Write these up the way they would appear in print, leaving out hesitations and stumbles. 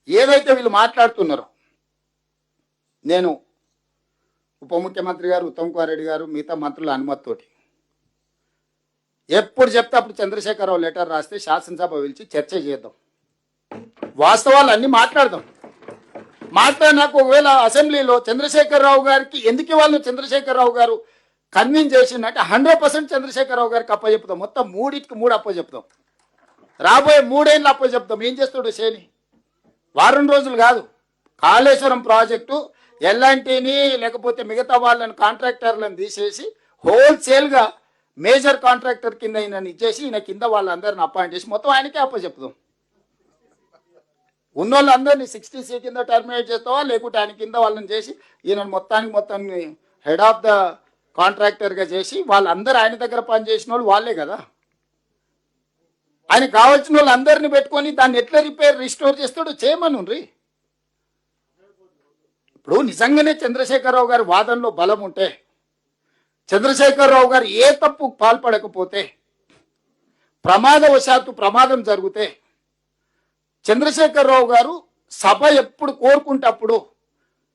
ఏదైతే వీళ్ళు మాట్లాడుతున్నారో, నేను ఉప ముఖ్యమంత్రి గారు ఉత్తమ్ కుమార్ రెడ్డి గారు మిగతా మంత్రుల అనుమతితోటి ఎప్పుడు చెప్తే అప్పుడు చంద్రశేఖరరావు లెటర్ రాస్తే శాసనసభ పిలిచి చర్చ చేద్దాం, వాస్తవాలు అన్నీ మాట్లాడదాం. మాట్లాడినాక ఒకవేళ అసెంబ్లీలో చంద్రశేఖరరావు గారికి ఎందుకు వాళ్ళు చంద్రశేఖరరావు గారు కన్విన్స్ చేసిందంటే 100% చంద్రశేఖరరావు గారికి అప్పచెప్తాం. మొత్తం మూడింటికి 3 అప్పచెప్తాం. రాబోయే 3 ఏళ్ళు అప్పచెప్తాం. ఏం చేస్తాడు శని? వారం రోజులు కాదు, కాళేశ్వరం ప్రాజెక్టు ఎల్ఎన్టీని లేకపోతే మిగతా వాళ్ళని కాంట్రాక్టర్లను తీసేసి హోల్సేల్గా మేజర్ కాంట్రాక్టర్ కింద ఈయనని ఇచ్చేసి ఈయన కింద వాళ్ళందరిని అపాయింట్ చేసి మొత్తం ఆయనకే అప్పచెప్తాం. ఉన్నోళ్ళందరినీ 60C కింద టర్మినేట్ చేస్తావా, లేకుంటే ఆయన కింద వాళ్ళని చేసి ఈయన మొత్తాన్ని హెడ్ ఆఫ్ ద కాంట్రాక్టర్గా చేసి వాళ్ళందరూ ఆయన దగ్గర పనిచేసిన వాళ్ళు వాళ్ళే కదా. ఆయన కావాల్సిన వాళ్ళందరినీ పెట్టుకొని దాన్ని ఎట్లా రిస్టోర్ చేస్తాడో చేయమనుండ్రి. ఇప్పుడు నిజంగానే చంద్రశేఖరరావు గారి వాదనలో బలం ఉంటే, చంద్రశేఖరరావు గారు ఏ తప్పు పాల్పడకపోతే, ప్రమాదవశాత్తు ప్రమాదం జరిగితే చంద్రశేఖరరావు గారు సభ ఎప్పుడు కోరుకుంటే అప్పుడు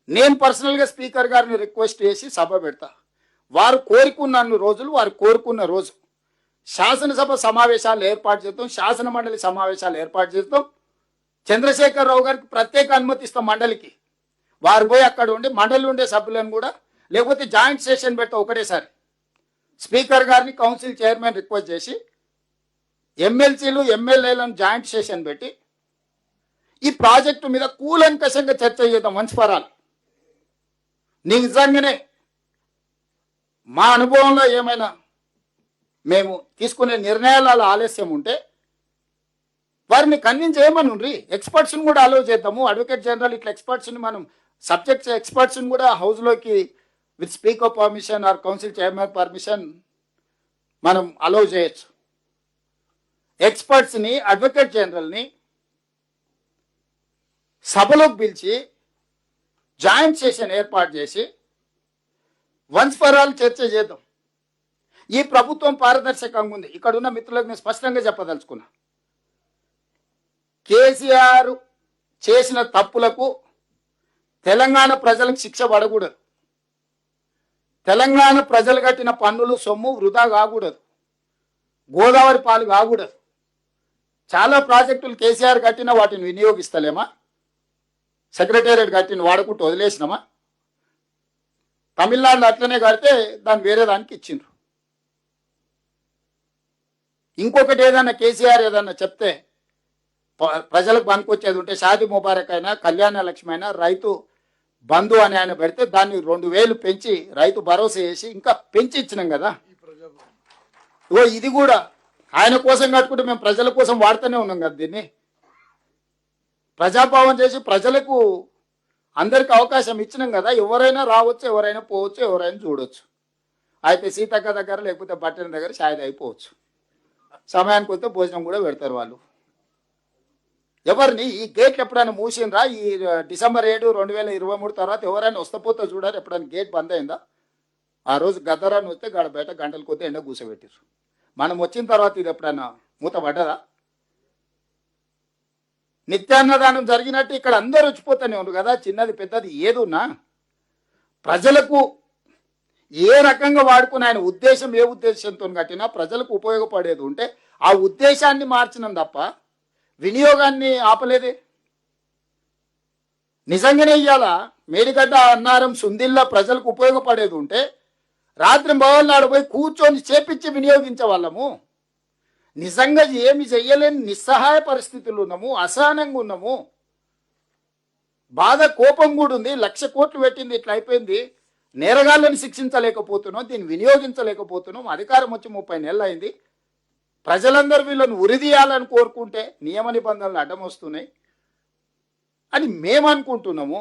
నేను పర్సనల్గా స్పీకర్ గారిని రిక్వెస్ట్ చేసి సభ పెడతా. వారు కోరుకున్న రోజులు, వారు కోరుకున్న రోజు శాసనసభ సమావేశాలు ఏర్పాటు చేస్తాం, శాసన మండలి సమావేశాలు ఏర్పాటు చేస్తాం. చంద్రశేఖరరావు గారికి ప్రత్యేక అనుమతి ఇస్తాం మండలికి. వారు పోయి అక్కడ ఉండి మండలి ఉండే సభ్యులను కూడా, లేకపోతే జాయింట్ సెషన్ పెడతాం ఒకటేసారి. స్పీకర్ గారిని కౌన్సిల్ చైర్మన్ రిక్వెస్ట్ చేసి ఎమ్మెల్సీలు ఎమ్మెల్యేలను జాయింట్ సెషన్ పెట్టి ఈ ప్రాజెక్టు మీద కూలంకషంగా చర్చ చేద్దాం వన్స్ ఫర్ ఆల్. నిజంగానే మా అనుభవంలో ఏమైనా మేము తీసుకునే నిర్ణయాల ఆలస్యం ఉంటే వారిని కన్విన్స్ చేయమనుండ్రి. ఎక్స్పర్ట్స్ని కూడా అలౌ చేద్దాము. అడ్వకేట్ జనరల్ ఇట్లా ఎక్స్పర్ట్స్ని మనం సబ్జెక్ట్స్ ఎక్స్పర్ట్స్ని కూడా హౌస్లోకి with speaker permission or council chairman permission మనం అలౌ చేయొచ్చు. ఎక్స్పర్ట్స్ని, అడ్వకేట్ జనరల్ని సభలోకి పిలిచి జాయింట్ సెషన్ ఏర్పాటు చేసి వన్స్ ఫర్ ఆల్ చర్చ చేద్దాం. ఈ ప్రభుత్వం పారదర్శకంగా ఉంది. ఇక్కడ ఉన్న మిత్రులకు నేను స్పష్టంగా చెప్పదలుచుకున్నా, కేసీఆర్ చేసిన తప్పులకు తెలంగాణ ప్రజలకు శిక్ష పడకూడదు. తెలంగాణ ప్రజలు కట్టిన పన్నులు సొమ్ము వృధా కాకూడదు, గోదావరి పాలు కాకూడదు. చాలా ప్రాజెక్టులు కేసీఆర్ కట్టిన వాటిని వినియోగిస్తలేమా? సెక్రటేరియట్ కట్టిన వాడుకుంటూ వదిలేసినామా? తమిళనాడులో అట్లనే కడితే దాన్ని వేరే దానికి ఇచ్చిండ్రు. ఇంకొకటి ఏదన్నా కేసీఆర్ ఏదన్నా చెప్తే ప్రజలకు పనికొచ్చేది ఉంటే షాదీ ముబారక్ అయినా, కళ్యాణ లక్ష్మి అయినా, రైతు బంధు అని ఆయన పెడితే దాన్ని 2000 పెంచి రైతు భరోసా చేసి ఇంకా పెంచి ఇచ్చినాం కదా. ఇది కూడా ఆయన కోసం కట్టుకుంటే మేము ప్రజల కోసం వాడుతూనే ఉన్నాం కదా. దీన్ని ప్రజాభావం చేసి ప్రజలకు అందరికి అవకాశం ఇచ్చినాం కదా. ఎవరైనా రావచ్చు, ఎవరైనా పోవచ్చు, ఎవరైనా చూడవచ్చు. అయితే సీతక్క దగ్గర లేకపోతే బట్టల దగ్గర షాయిది అయిపోవచ్చు. సమయానికి వస్తే భోజనం కూడా పెడతారు వాళ్ళు. ఎవరిని ఈ గేట్లు ఎప్పుడైనా మూసిండ్రా? ఈ డిసెంబర్ 7, 2023 తర్వాత ఎవరైనా వస్తపోతే చూడారు ఎప్పుడైనా గేట్ బంద్ అయిందా? ఆ రోజు గద్దరాన్ని వస్తే గడ బయట గంటల కొద్ది ఎండ కూసబెట్టారు. మనం వచ్చిన తర్వాత ఇది ఎప్పుడైనా మూత పడ్డదా? నిత్యాన్నదానం జరిగినట్టు ఇక్కడ అందరూ వచ్చిపోతూనే ఉన్నారు కదా. చిన్నది పెద్దది ఏదున్నా ప్రజలకు ఏ రకంగా వాడుకుని ఆయన ఉద్దేశం ఏ ఉద్దేశంతో కట్టినా ప్రజలకు ఉపయోగపడేది ఉంటే ఆ ఉద్దేశాన్ని మార్చినాం తప్ప వినియోగాన్ని ఆపలేదే. నిజంగానే ఇయ్యాల మేడిగడ్డ, అన్నారం, సుందిల్లా ప్రజలకు ఉపయోగపడేది ఉంటే రాత్రి మొదలనాడు పోయి కూర్చొని చేపించి వినియోగించే వాళ్ళము. నిజంగా ఏమి చెయ్యలేని నిస్సహాయ పరిస్థితులు ఉన్నాము, అసహనంగా ఉన్నాము. బాధ, కోపం కూడా ఉంది. 1,00,000 కోట్లు పెట్టింది, ఇట్లా అయిపోయింది. నేరగాళ్ళని శిక్షించలేకపోతున్నాం, దీన్ని వినియోగించలేకపోతున్నాం. అధికారం వచ్చి 30 నెలలు అయింది. ప్రజలందరూ వీళ్ళని ఉరిదీయాలని కోరుకుంటే నియమ నిబంధనలు అడ్డం వస్తున్నాయి అని మేము అనుకుంటున్నాము.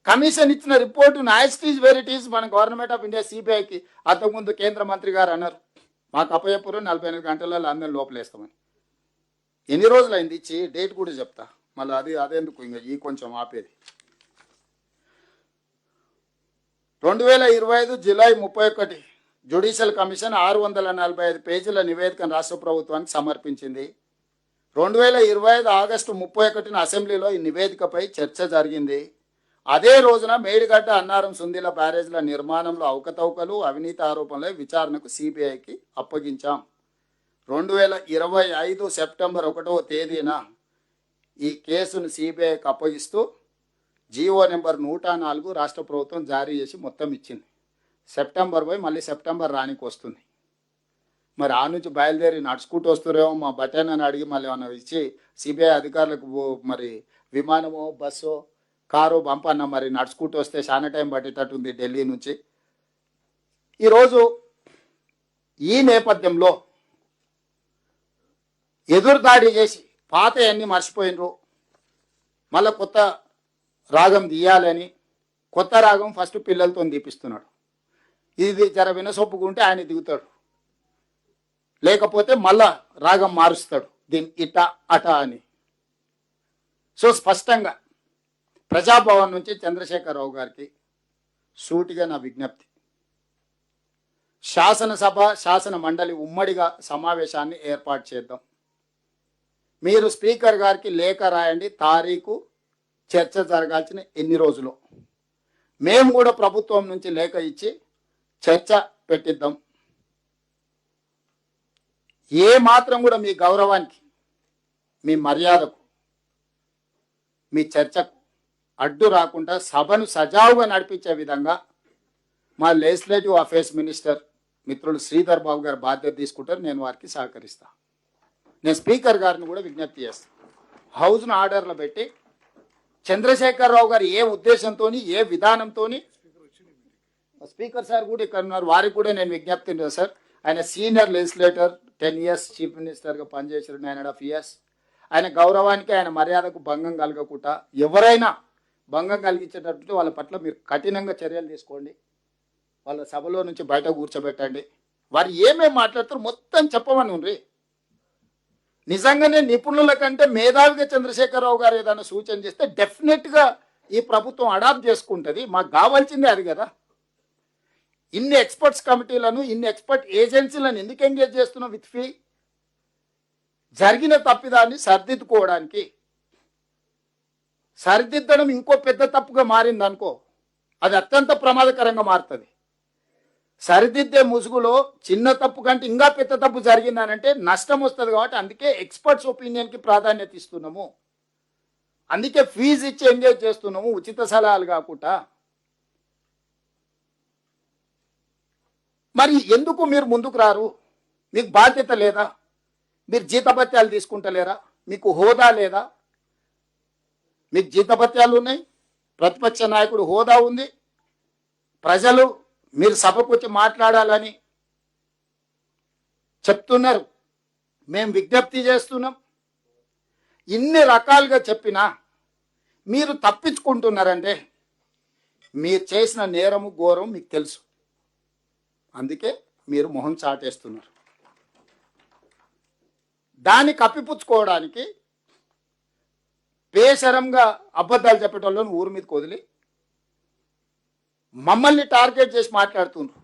కమిషన్ ఇచ్చిన report as where it is మన గవర్నమెంట్ ఆఫ్ ఇండియా సిబిఐకి అంతకుముందు కేంద్ర మంత్రి గారు అన్నారు, మాకు అప్పయ్యపురం 48 గంటలలో అందరిని లోపలేస్తామని. ఎన్ని రోజులు అయింది ఇచ్చి? డేట్ కూడా చెప్తా మళ్ళీ. అదెందుకు ఇంకా ఈ కొంచెం ఆపేది. 2025 జూలై 31 జ్యుడిషియల్ కమిషన్ 645 పేజీల నివేదికను రాష్ట్ర ప్రభుత్వానికి సమర్పించింది. 2025 ఆగస్టు 31న అసెంబ్లీలో ఈ నివేదికపై చర్చ జరిగింది. అదే రోజున మేడిగడ్డ అన్నారం సుందిల బ్యారేజ్ల నిర్మాణంలో అవకతవకలు అవినీతి ఆరోపణలై విచారణకు సిబిఐకి అప్పగించాం. 2025 సెప్టెంబర్ 1వ తేదీన ఈ కేసును సిబిఐకి అప్పగిస్తూ జీవో నెంబర్ 104 రాష్ట్ర ప్రభుత్వం జారీ చేసి మొత్తం ఇచ్చింది. సెప్టెంబర్ పోయి మళ్ళీ సెప్టెంబర్ రానికి వస్తుంది. మరి ఆ నుంచి బయలుదేరి నడుచుకుంటూ వస్తురేమో మా బటన్ అని అడిగి మళ్ళీ ఏమన్నా ఇచ్చి సిబిఐ అధికారులకు మరి విమానమో బస్సో కారు పంపన్న మరి నడుచుకుంటూ వస్తే చాలా టైం పట్టేటట్టుంది ఢిల్లీ నుంచి. ఈరోజు ఈ నేపథ్యంలో ఎదురుదాడి చేసి పాత అన్ని మర్చిపోయినరు, మళ్ళీ కొత్త రాగం తీయాలని కొత్త రాగం ఫస్ట్ పిల్లలతో తీపిస్తున్నాడు. ఇది జర వినసొప్పుకుంటే ఆయన దిగుతాడు, లేకపోతే మళ్ళా రాగం మారుస్తాడు దీన్ని ఇట అట అని. సో స్పష్టంగా ప్రజాభవన్ నుంచి చంద్రశేఖరరావు గారికి సూటిగా నా విజ్ఞప్తి, శాసనసభ శాసన మండలి ఉమ్మడిగా సమావేశాన్ని ఏర్పాటు చేద్దాం. మీరు స్పీకర్ గారికి లేఖ రాయండి, తారీఖు చర్చ జరగాల్సిన ఎన్ని రోజులు. మేము కూడా ప్రభుత్వం నుంచి లేఖ ఇచ్చి చర్చ పెట్టిద్దాం. ఏ మాత్రం కూడా మీ గౌరవానికి, మీ మర్యాదకు, మీ చర్చకు అడ్డు రాకుండా సభను సజావుగా నడిపించే విధంగా మా లెజిస్లేటివ్ అఫేర్స్ మినిస్టర్ మిత్రులు శ్రీధర్ బాబు గారు బాధ్యత తీసుకుంటారు. నేను వారికి సహకరిస్తాను. నేను స్పీకర్ గారిని కూడా విజ్ఞప్తి చేస్తాను, హౌస్ను ఆర్డర్లో పెట్టి చంద్రశేఖరరావు గారు ఏ ఉద్దేశంతో ఏ విధానంతో, స్పీకర్ సార్ కూడా ఇక్కడ ఉన్నారు, వారికి కూడా నేను విజ్ఞప్తి సార్. ఆయన సీనియర్ లెజిస్లేటర్, 10 years చీఫ్ మినిస్టర్గా పనిచేశారు, 9.5 years. ఆయన గౌరవానికి ఆయన మర్యాదకు భంగం కలగకుండా ఎవరైనా భంగం కలిగించేటట్టు వాళ్ళ పట్ల మీరు కఠినంగా చర్యలు తీసుకోండి. వాళ్ళ సభలో నుంచి బయట కూర్చోబెట్టండి. వారు ఏమేమి మాట్లాడతారు మొత్తం చెప్పమని ఉండ్రి. నిజంగానే నిపుణుల కంటే మేధావిగా చంద్రశేఖరరావు గారు ఏదైనా సూచన చేస్తే డెఫినెట్గా ఈ ప్రభుత్వం అడాప్ట్ చేసుకుంటుంది. మాకు కావాల్సిందే అది కదా. ఇన్ని ఎక్స్పర్ట్స్ కమిటీలను, ఇన్ని ఎక్స్పర్ట్ ఏజెన్సీలను ఎందుకు ఎంగేజ్ చేస్తున్నాం విత్ ఫీ? జరిగిన తప్పిదాన్ని సరిదిద్దుకోవడానికి. సరిదిద్దడం ఇంకో పెద్ద తప్పుగా మారింది అనుకో, అది అత్యంత ప్రమాదకరంగా మారుతుంది. సరిదిద్దే ముసుగులో చిన్న తప్పు కంటే ఇంకా పెద్ద తప్పు జరిగిందనంటే నష్టం వస్తుంది. కాబట్టి అందుకే ఎక్స్పర్ట్స్ ఒపీనియన్కి ప్రాధాన్యత ఇస్తున్నాము, అందుకే ఫీజు ఇచ్చి ఎంగేజ్ చేస్తున్నాము, ఉచిత సలహాలు కాకుండా. మరి ఎందుకు మీరు ముందుకు రారు? మీకు బాధ్యత లేదా? మీరు జీతభత్యాలు తీసుకుంటలేరా? మీకు హోదా లేదా? మీకు జీతభత్యాలు ఉన్నాయి, ప్రతిపక్ష నాయకుడు హోదా ఉంది, ప్రజలు మీరు సభకు వచ్చి మాట్లాడాలని చెప్తున్నారు, మేము విజ్ఞప్తి చేస్తున్నాం. ఇన్ని రకాలుగా చెప్పినా మీరు తప్పించుకుంటున్నారంటే మీరు చేసిన నేరము ఘోరం మీకు తెలుసు, అందుకే మీరు మొహం చాటేస్తున్నారు. దాన్ని కప్పిపుచ్చుకోవడానికి బేషరంగా అబద్ధాలు చెప్పేటోళ్ళని ఊరి మీదకి వదిలి మమ్మల్ని టార్గెట్ చేసి మాట్లాడుతున్నారు.